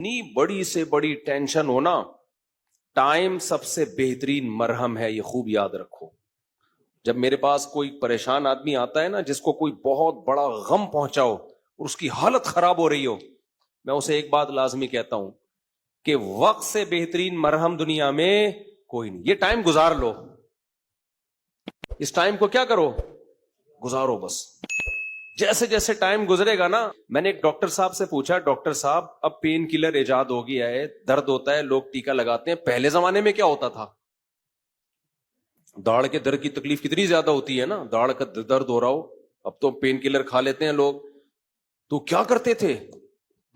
इतनी बड़ी से बड़ी टेंशन होना, टाइम सबसे बेहतरीन मरहम है, ये खूब याद रखो। जब मेरे पास कोई परेशान आदमी आता है ना, जिसको कोई बहुत बड़ा गम पहुंचाओ और उसकी हालत खराब हो रही हो, मैं उसे एक बात लाजमी कहता हूं कि वक्त से बेहतरीन मरहम दुनिया में कोई नहीं। ये टाइम गुजार लो, इस टाइम को क्या करो, गुजारो बस। जैसे जैसे टाइम गुजरेगा ना, मैंने एक डॉक्टर साहब से पूछा, डॉक्टर साहब अब पेन किलर इजाद हो गया है, दर्द होता है, लोग टीका लगाते हैं, पहले जमाने में क्या होता था? दाढ़ के दर्द की तकलीफ कितनी ज्यादा होती है ना, दाढ़ का दर्द हो रहा हो, अब तो पेन किलर खा लेते हैं लोग। तो क्या करते थे,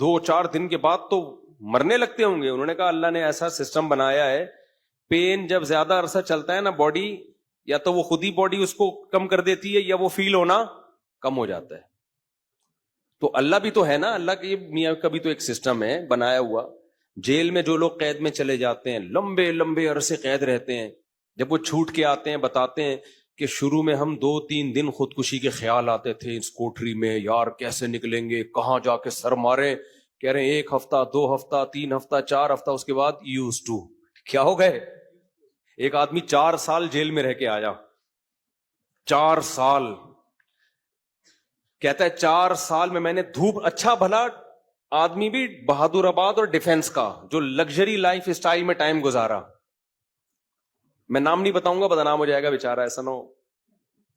2-4 दिन के बाद तो मरने लगते होंगे। उन्होंने कहा अल्लाह ने ऐसा सिस्टम बनाया है, पेन जब ज्यादा अरसा चलता है ना, बॉडी या तो वो खुद ही बॉडी उसको कम कर देती है या वो फील होना कम हो जाता है। तो अल्लाह भी तो है ना, अल्लाह की मियां का भी तो एक सिस्टम है बनाया हुआ। जेल में जो लोग कैद में चले जाते हैं, लंबे लंबे अरसे कैद रहते हैं, जब वो छूट के आते हैं, बताते हैं कि शुरू में हम 2-3 दिन खुदकुशी के ख्याल आते थे इस कोठरी में, यार कैसे निकलेंगे, कहां जाके सर मारे। कह रहे हैं 1 हफ्ता, 2 हफ्ता, 3 हफ्ता, 4 हफ्ता, उसके बाद यूज टू। क्या हो गए? एक आदमी 4 साल जेल में रह के आया, 4 साल। कहता है 4 साल में मैंने धूप, अच्छा भला आदमी भी बहादुराबाद और डिफेंस का जो लग्जरी लाइफ स्टाइल में टाइम गुजारा। मैं नाम नहीं बताऊंगा, बदनाम हो जाएगा बेचारा, ऐसा ना हो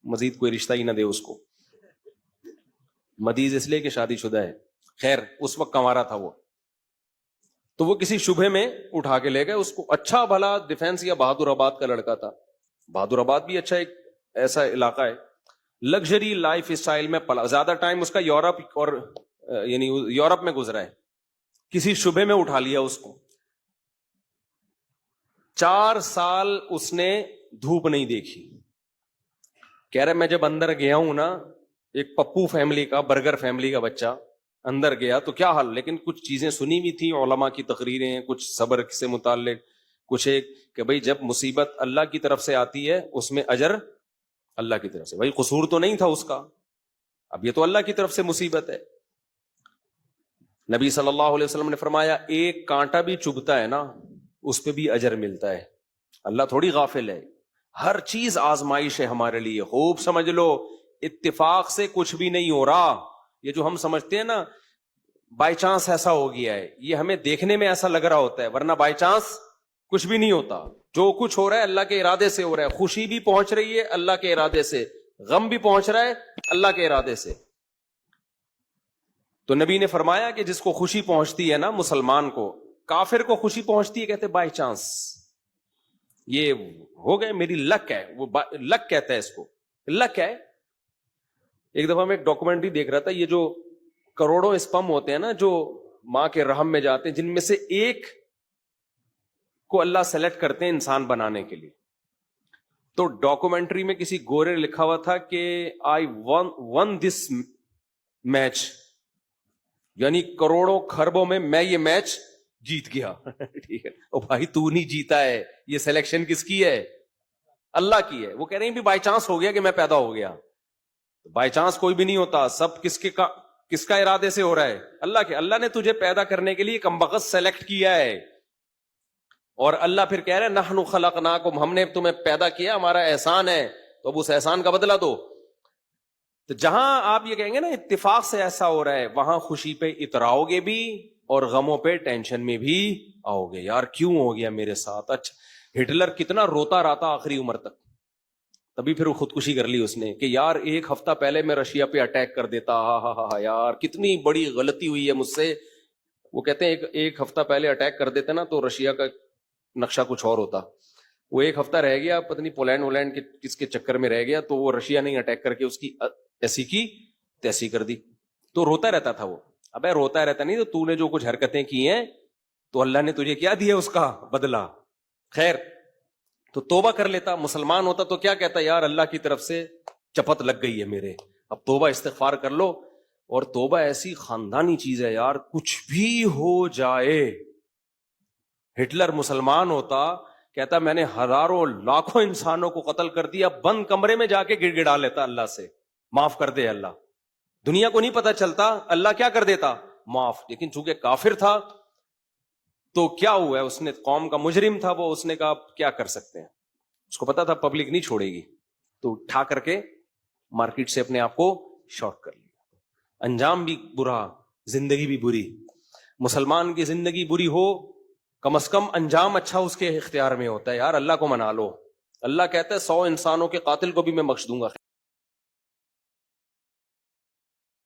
मजीद कोई रिश्ता ही ना दे उसको। मदीज इसलिए कि शादीशुदा है। खैर, उस वक्त कंवारा था वो, तो वो किसी शुबे में उठा के ले गए उसको। अच्छा भला डिफेंस या बहादुराबाद का लड़का था। बहादुराबाद भी अच्छा एक ऐसा इलाका है, लग्जरी लाइफ स्टाइल में पला। ज्यादा टाइम उसका यूरोप और यानी यूरोप में गुजरा है। किसी शुबे में उठा लिया उसको। 4 साल उसने धूप नहीं देखी। कह रहे मैं जब अंदर गया हूं ना, एक पप्पू फैमिली का, बर्गर फैमिली का बच्चा अंदर गया तो क्या हाल, लेकिन कुछ चीजें सुनी हुई थी, उलमा की तकरीरें, कुछ सब्र से मुताल्लिक, कुछ एक कि भाई जब मुसीबत अल्लाह की तरफ से आती है उसमें अजर अल्लाह की तरफ से। भाई कसूर तो नहीं था उसका, अब ये तो अल्लाह की तरफ से मुसीबत है। नबी सल्लल्लाहु अलैहि वसल्लम ने फरमाया एक कांटा भी चुभता है ना, उस पे भी अजर मिलता है। अल्लाह थोड़ी गाफिल है, हर चीज आजमाइश है हमारे लिए। खूब समझ लो, इत्तिफाक से कुछ भी नहीं हो रहा। ये जो हम समझते हैं ना बाय चांस ऐसा हो गया है, ये हमें देखने में ऐसा लग रहा होता है, वरना बाय चांस कुछ भी नहीं होता। जो कुछ हो रहा है अल्लाह के इरादे से हो रहा है। खुशी भी पहुंच रही है अल्लाह के इरादे से, गम भी पहुंच रहा है अल्लाह के इरादे से। तो नबी ने फरमाया कि जिसको खुशी पहुंचती है ना मुसलमान को, काफिर को खुशी पहुंचती है, कहते बाय चांस, ये हो गए, मेरी लक है। वो लक कहता है इसको, लक है। एक दफा मैं एक डॉक्यूमेंट्री देख रहा था, ये जो करोड़ों स्पर्म होते हैं ना जो मां के रहम में जाते हैं, जिनमें से एक को अल्लाह सेलेक्ट करते हैं इंसान बनाने के लिए। तो डॉक्यूमेंट्री में किसी गोरे ने लिखा हुआ था कि आई वन दिस मैच, यानी करोड़ों खरबों में मैं ये मैच जीत गया। ठीक है, ओ भाई तू नहीं जीता है, ये सिलेक्शन किसकी है? अल्लाह की है। वो कह रहे हैं भी बाय चांस हो गया कि मैं पैदा हो गया। बाय चांस कोई भी नहीं होता, सब किसका इरादे से हो रहा है? अल्लाह के। अल्लाह ने तुझे पैदा करने के लिए कमबख्त सेलेक्ट किया है। और अल्लाह फिर कह रहे हैं नहनु खलकनाकुम, हमने तुम्हें पैदा किया, हमारा एहसान है, तो अब उस एहसान का बदला दो। तो जहां आप ये कहेंगे ना इत्तिफाक से ऐसा हो रहा है, वहां खुशी पे इतराओगे भी और गमों पे टेंशन में भी आओगे। यार क्यों हो गया मेरे साथ? अच्छा, हिटलर कितना रोता रहा आखिरी उम्र तक, तभी फिर वो खुदकुशी कर ली उसने कि यार 1 हफ्ता पहले मैं रशिया पे अटैक कर देता, हा यार कितनी बड़ी गलती हुई है मुझसे। वो कहते हैं एक हफ्ता पहले अटैक कर देते ना तो रशिया का नक्शा कुछ और होता। वो 1 हफ्ता रह गया, पता नहीं पोलैंड वोलैंड के किसके चक्कर में रह गया, तो वो रशिया ने अटैक करके उसकी ऐसी की तैसी कर दी। तो रोता रहता था वो। अबे रोता रहता नहीं, तो तूने जो कुछ हरकतें की हैं तो अल्लाह ने तुझे क्या दिया उसका बदला। खैर, तो तौबा कर लेता। मुसलमान होता तो क्या कहता, यार अल्लाह की तरफ से चपत लग गई है मेरे, अब तौबा इस्तिगफार कर लो। और तौबा ऐसी खानदानी चीज है यार, कुछ भी हो जाए। हिटलर मुसलमान होता, कहता मैंने हजारों लाखों इंसानों को कत्ल कर दिया, बंद कमरे में जाके गिड़गिड़ा लेता अल्लाह से, माफ कर दे अल्लाह। दुनिया को नहीं पता चलता, अल्लाह क्या कर देता, माफ। लेकिन चूंकि काफिर था تو کیا ہوا ہے, اس نے قوم کا مجرم تھا وہ, اس نے کہا کیا کر سکتے ہیں, اس کو پتا تھا پبلک نہیں چھوڑے گی, تو اٹھا کر کے مارکیٹ سے اپنے آپ کو شارٹ کر لیا. انجام بھی برا, زندگی بھی بری. مسلمان کی زندگی بری ہو, کم از کم انجام اچھا اس کے اختیار میں ہوتا ہے. یار اللہ کو منا لو, اللہ کہتا ہے 100 انسانوں کے قاتل کو بھی میں بخش دوں گا.